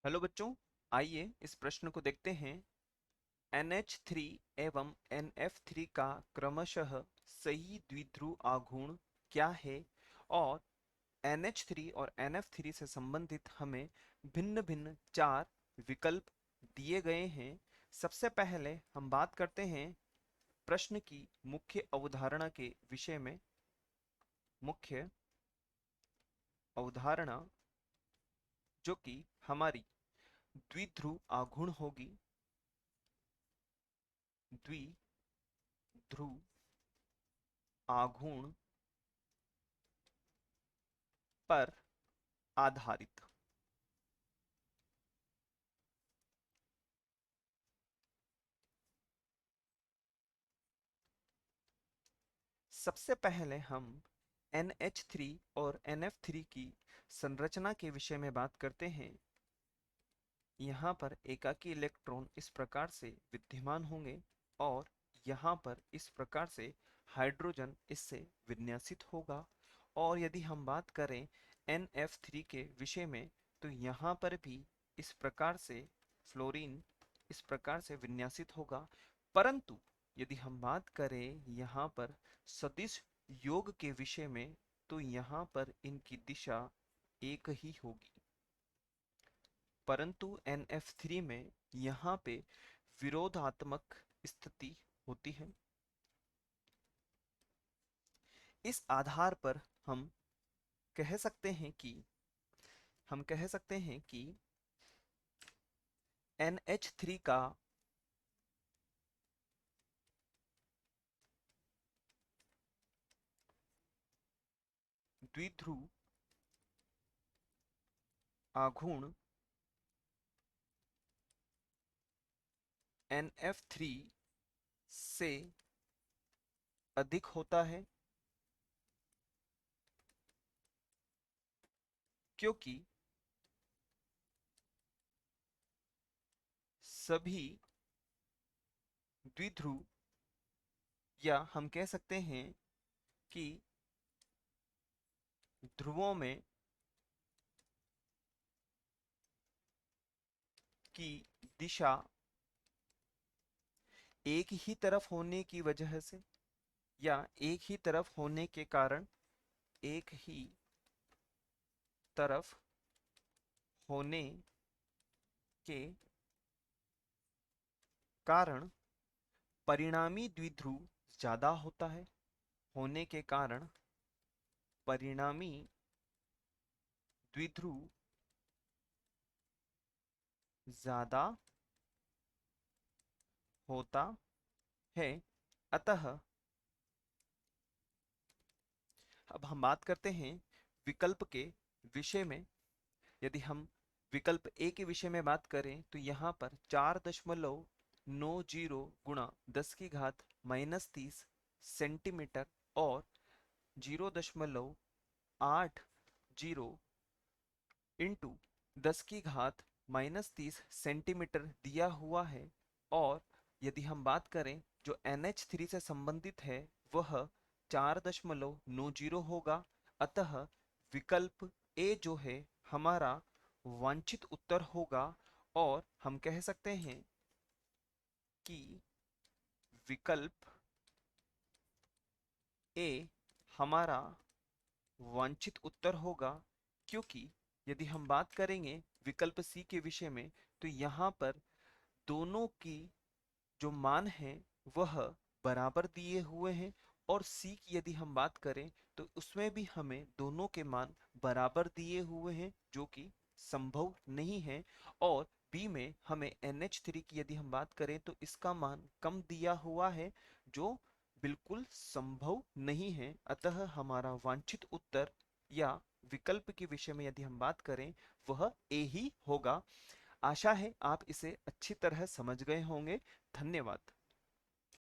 Hello बच्चों, आइए इस प्रश्न को देखते हैं। NH3 एवं NF3 का क्रमशः सही द्विध्रुव आघूर्ण क्या है और NH3 और NF3 से संबंधित हमें भिन्न भिन्न चार विकल्प दिए गए हैं। सबसे पहले हम बात करते हैं प्रश्न की मुख्य अवधारणा के विषय में। मुख्य अवधारणा जो कि हमारी द्विध्रुव आघूर्ण होगी। द्विध्रुव आघूर्ण पर आधारित। सबसे पहले हम NH3 और NF3 की संरचना के विषय में बात करते हैं। यहाँ पर एकाकी इलेक्ट्रॉन इस प्रकार से विद्यमान होंगे और यहाँ पर इस प्रकार से हाइड्रोजन इससे विन्यासित होगा। और यदि हम बात करें NF3 के विषय में तो यहाँ पर भी इस प्रकार से फ्लोरीन इस प्रकार से विन्यासित होगा। परंतु यदि हम बात करें यहाँ पर सदिश योग के विषय में तो यहाँ पर इनकी दिशा एक ही होगी। परंतु NF3 में यहाँ पे विरोधात्मक स्थिति होती है। इस आधार पर कह सकते हैं कि हम कह सकते हैं कि NH3 का द्विध्रुव आघूर्ण NF3 से अधिक होता है, क्योंकि सभी द्विध्रुव या हम कह सकते हैं कि ध्रुवों में की दिशा एक ही तरफ होने की वजह से या एक ही तरफ होने के कारण एक ही तरफ होने के कारण परिणामी द्विध्रुव ज्यादा होता है। होने के कारण परिणामी द्विध्रुव ज्यादा होता है। अतः अब हम बात करते हैं विकल्प के विषय में। यदि हम विकल्प ए के विषय में बात करें तो यहाँ पर 4.90 गुणा 10⁻³ सेंटीमीटर और 0.80 इंटू 10⁻³ सेंटीमीटर दिया हुआ है। और यदि हम बात करें जो NH3 से संबंधित है वह 4.90 होगा। अतः विकल्प ए जो है हमारा वांछित उत्तर होगा। और हम कह सकते हैं कि विकल्प ए हमारा वांछित उत्तर होगा, क्योंकि यदि हम बात करेंगे विकल्प सी के विषय में तो यहाँ पर दोनों की जो मान है वह बराबर दिए हुए हैं। और सी की यदि हम बात करें तो उसमें भी हमें दोनों के मान बराबर दिए हुए हैं, जो कि संभव नहीं है। और बी में हमें NH3 की यदि हम बात करें तो इसका मान कम दिया हुआ है, जो बिल्कुल संभव नहीं है। अतः हमारा वांछित उत्तर या विकल्प के विषय में यदि हम बात करें वह ए ही होगा। आशा है आप इसे अच्छी तरह समझ गए होंगे। धन्यवाद।